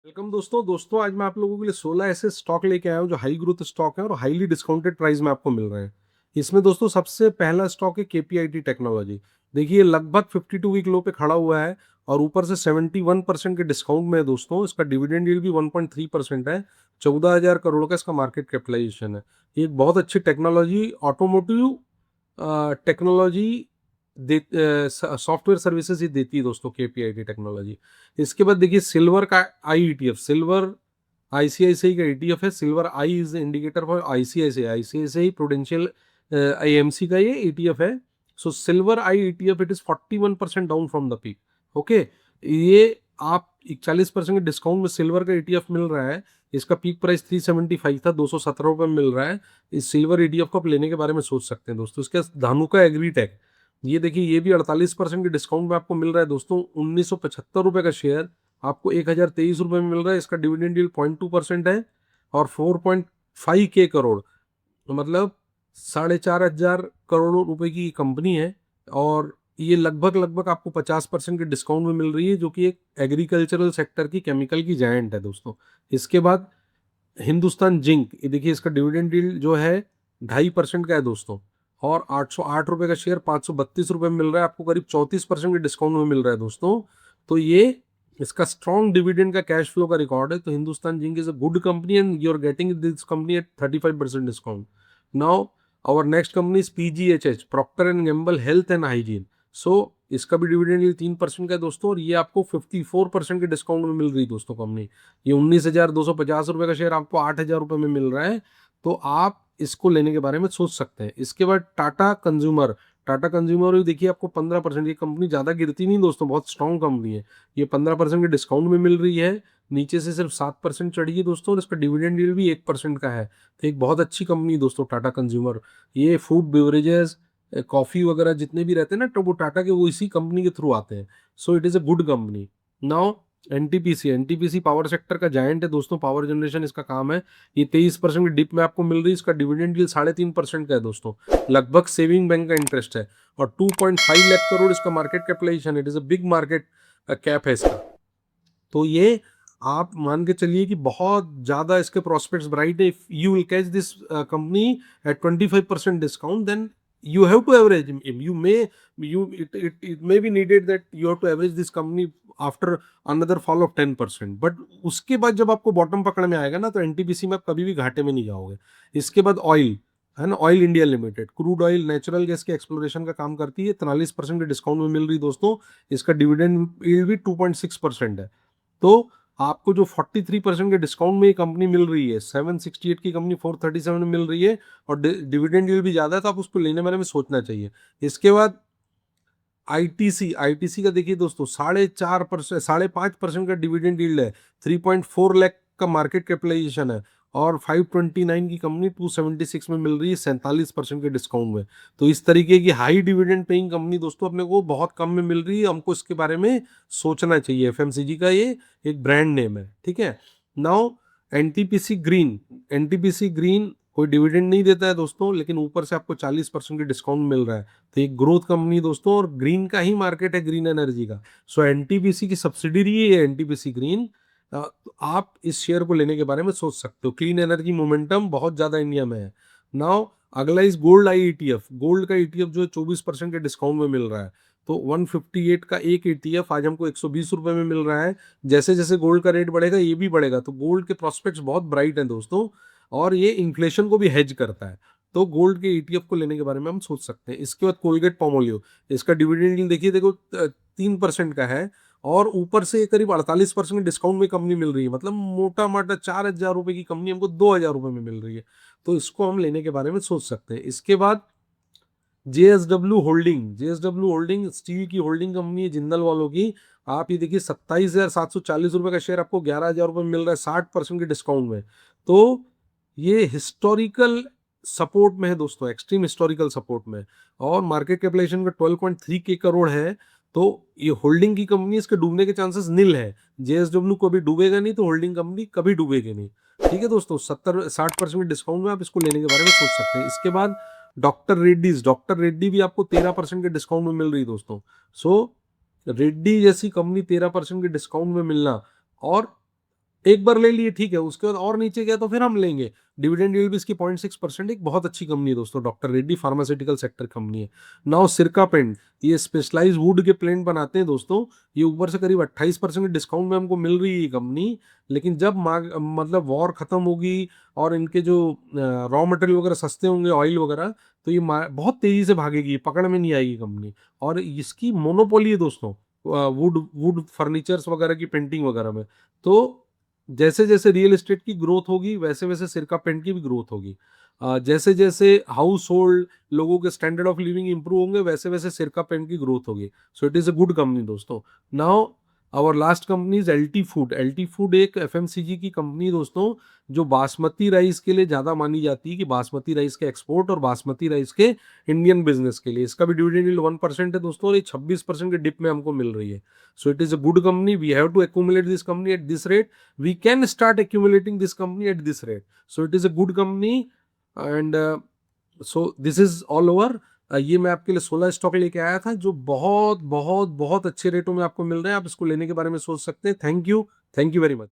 Welcome दोस्तों आज मैं आप लोगों के लिए 16 ऐसे स्टॉक लेके आया हूँ जो हाई ग्रोथ स्टॉक है और हाईली डिस्काउंटेड प्राइस में आपको मिल रहे हैं। इसमें दोस्तों सबसे पहला स्टॉक है केपीआईटी टेक्नोलॉजी। देखिए लगभग 52 वीक लो पे खड़ा हुआ है और ऊपर से 71% के डिस्काउंट में है दोस्तों। इसका डिविडेंड यील्ड भी 1.3% है। 14,000 करोड़ का इसका मार्केट कैपिटलाइजेशन है। ये एक बहुत अच्छी technology automotive technology software services ही देती है दोस्तों केपीआईटी टेक्नोलॉजी। इसके बाद देखिए सिल्वर का आईईटीएफ, सिल्वर आईसीआईसीआई का ईटीएफ है। Silver I is indicator for ICICI Prudential IMC का ये ईटीएफ है। So silver I ETF it is 41% down from the peak. Okay, ये आप 41% के डिस्काउंट में सिल्वर का ईटीएफ मिल रहा है। इसका पीक प्राइस 375 था, 217 रुपये में मिल रहा है। इस सिल्वर ईटीएफ को आप लेने के बारे में सोच सकते हैं दोस्तों। इसके धानुका एग्रीटेक, ये देखिए ये भी 48% के डिस्काउंट में आपको मिल रहा है दोस्तों। 1975 रुपये का शेयर आपको 1,023 रुपये में मिल रहा है। इसका डिविडेंड यील्ड 0.2% है और 4.5 करोड़ मतलब 4,500 करोड़ रुपए की कंपनी है। और ये लगभग आपको 50% के डिस्काउंट में मिल रही है, जो कि एक एग्रीकल्चरल सेक्टर की केमिकल की जायंट है दोस्तों। इसके बाद हिंदुस्तान जिंक, ये देखिए इसका डिविडेंड यील्ड जो है 2.5% का है दोस्तों। और 808 रुपये का शेयर 532 रुपये में मिल रहा है आपको, करीब 34% के डिस्काउंट में मिल रहा है दोस्तों। तो ये इसका स्ट्रॉन्ग डिविडेंड का कैश फ्लो का रिकॉर्ड है। तो Hindustan Zinc is a good company and you are getting this company at 35% discount. Now our next company is PGHH, Procter and Gamble health and hygiene. So इसका भी dividend yield 3% का है दोस्तों और ये आपको 54% के डिस्काउंट में मिल रही है दोस्तों कंपनी। ये 19,250 रुपये का शेयर आपको 8,000 रुपये में मिल रहा है। तो आप इसको लेने के बारे में सोच सकते हैं। इसके बाद टाटा कंज्यूमर, टाटा कंज्यूमर भी देखिए आपको 15%, ये कंपनी ज़्यादा गिरती नहीं दोस्तों, बहुत स्ट्रॉन्ग कंपनी है। ये 15% के डिस्काउंट में मिल रही है, नीचे से सिर्फ 7% चढ़ी है दोस्तों और इसका डिविडेंड यील्ड भी 1% का है। तो एक बहुत अच्छी कंपनी दोस्तों टाटा कंज्यूमर। ये फूड बेवरेजेस, कॉफ़ी वगैरह जितने भी रहते हैं ना, तो वो टाटा के वो इसी कंपनी के थ्रू आते हैं। So it is a good company. Now NTPC power sector का जायंट है दोस्तों, पावर जनरेशन इसका काम है। ये 23% की डिप में आपको मिल रही है। इसका डिविडेंड यील्ड 3.5% का है दोस्तों। लगभग सेविंग बैंक का इंटरेस्ट है और 2.5 लाख करोड़ इसका market capitalisation. It is a big market cap है इसका। तो ये आप मान के चलिए कि बहुत ज्यादा इसके प्रोस्पेक्ट्स ब्राइट है। If you will catch this company at 25% discount, then you have to average. It may be needed that you have to average this company after another fall of 10%, but उसके बाद जब आपको bottom पकड़ में आएगा ना, तो एनटीपीसी में आप कभी भी घाटे में नहीं जाओगे। इसके बाद ऑयल है ना, oil India limited, crude oil natural gas के एक्सप्लोरेशन का काम करती है। 43% के डिस्काउंट में मिल रही दोस्तों। इसका डिविडेंड यील्ड भी 2.6% है। तो आपको जो 43% के डिस्काउंट में ये कंपनी मिल रही है, 768 की कंपनी 437 में मिल रही है और डिविडेंड यील्ड भी ज़्यादा है, तो आप उसको लेने बारे में सोचना चाहिए। इसके बाद आईटीसी का देखिए दोस्तों 5.5% का डिविडेंड यील्ड है। 3.4 लाख का मार्केट कैपिटलाइजेशन है और 529 की कंपनी 276 में मिल रही है 47% के डिस्काउंट में। तो इस तरीके की हाई डिविडेंड पेइंग कंपनी दोस्तों अपने को बहुत कम में मिल रही है। हमको इसके बारे में सोचना चाहिए। एफएमसीजी का ये एक ब्रांड नेम है, ठीक है। नाउ एनटीपीसी ग्रीन कोई डिविडेंड नहीं देता है दोस्तों, लेकिन ऊपर से आपको 40% की डिस्काउंट मिल रहा है। तो एक ग्रोथ कंपनी दोस्तों, और ग्रीन का ही मार्केट है, ग्रीन एनर्जी का। सो एनटीपीसी की सब्सिडरी है एनटीपीसी ग्रीन। तो आप इस शेयर को लेने के बारे में सोच सकते हो। क्लीन एनर्जी मोमेंटम बहुत ज्यादा इंडिया में है। नाउ अगला इस गोल्ड आई ईटीएफ। गोल्ड का ईटीएफ जो है 24% के डिस्काउंट में मिल रहा है। तो 158 का एक ईटीएफ आज हमको 120 रुपये में मिल रहा है। जैसे जैसे गोल्ड का रेट बढ़ेगा ये भी बढ़ेगा। तो गोल्ड के प्रोस्पेक्ट्स बहुत ब्राइट हैं दोस्तों और ये इन्फ्लेशन को भी हेज करता है। तो गोल्ड के ईटीएफ को लेने के बारे में हम सोच सकते हैं। इसके बाद कोलगेट पामोलिव, इसका डिविडेंड यील्ड देखिए, देखो 3% का है और ऊपर से करीब 48% डिस्काउंट में कंपनी मिल रही है। मतलब मोटा मोटा 4,000 रुपये की कंपनी हमको 2,000 रुपये में मिल रही है। तो इसको हम लेने के बारे में सोच सकते हैं। इसके बाद जेएसडब्ल्यू होल्डिंग स्टील की होल्डिंग कंपनी है जिंदल वालों की। आप ये देखिए 27,740 रुपये का शेयर आपको 11,000 रुपये में मिल रहा है 60% के डिस्काउंट में। तो ये हिस्टोरिकल सपोर्ट में है दोस्तों, एक्सट्रीम हिस्टोरिकल सपोर्ट में। और मार्केट कैपिटलाइजेशन का 12.3 करोड़ है। तो ये होल्डिंग की कंपनी, इसके डूबने के चांसेस नील है। जेएसडब्ल्यू कभी डूबेगा नहीं, तो होल्डिंग कंपनी कभी डूबेगी नहीं। ठीक है दोस्तों, 60% के डिस्काउंट में आप इसको लेने के बारे में सोच सकते हैं। इसके बाद डॉक्टर रेड्डी भी आपको 13% के डिस्काउंट में मिल रही है दोस्तों। सो रेड्डी जैसी कंपनी 13% के डिस्काउंट में मिलना, और एक बार ले लिए ठीक है, उसके बाद और नीचे गया तो फिर हम लेंगे। डिविडेंड यील्ड भी इसकी 0.6%, एक बहुत अच्छी कंपनी है दोस्तों, doctor Reddy pharmaceutical sector company है। नाउ सिरका पेंट, ये स्पेशलाइज वुड के प्लेंट बनाते हैं दोस्तों। ये ऊपर से करीब 28% के डिस्काउंट में हमको मिल रही है ये कंपनी। लेकिन जब मतलब वॉर खत्म होगी और इनके जो रॉ मटेरियल वगैरह सस्ते होंगे, ऑयल वगैरह, तो ये बहुत तेजी से भागेगी, पकड़ में नहीं आएगी कंपनी। और इसकी मोनोपोली है दोस्तों, वुड वुड फर्नीचर्स वगैरह की पेंटिंग वगैरह में। तो जैसे जैसे रियल एस्टेट की ग्रोथ होगी वैसे वैसे सिरका पेंट की भी ग्रोथ होगी। जैसे जैसे हाउस होल्ड लोगों के स्टैंडर्ड ऑफ लिविंग इंप्रूव होंगे वैसे वैसे सिरका पेंट की ग्रोथ होगी। So it is a good company दोस्तों। Now our last company is LT food. LT food एक एफएमसीजी की कंपनी दोस्तों, जो बासमती राइस के लिए ज्यादा मानी जाती है, कि बासमती राइस के एक्सपोर्ट और बासमती राइस के इंडियन बिजनेस के लिए। इसका भी डिविडेंड यील्ड 1% है दोस्तों, और ये 26% के डिप में हमको मिल रही है। So it is a good company, we have to accumulate this company at this rate, we can start accumulating this company at this rate. So it is a good company, and so this is all over. ये मैं आपके लिए 16 stock लेके आया था, जो बहुत बहुत बहुत अच्छे रेटों में आपको मिल रहे हैं। आप इसको लेने के बारे में सोच सकते हैं। Thank you, thank you very much.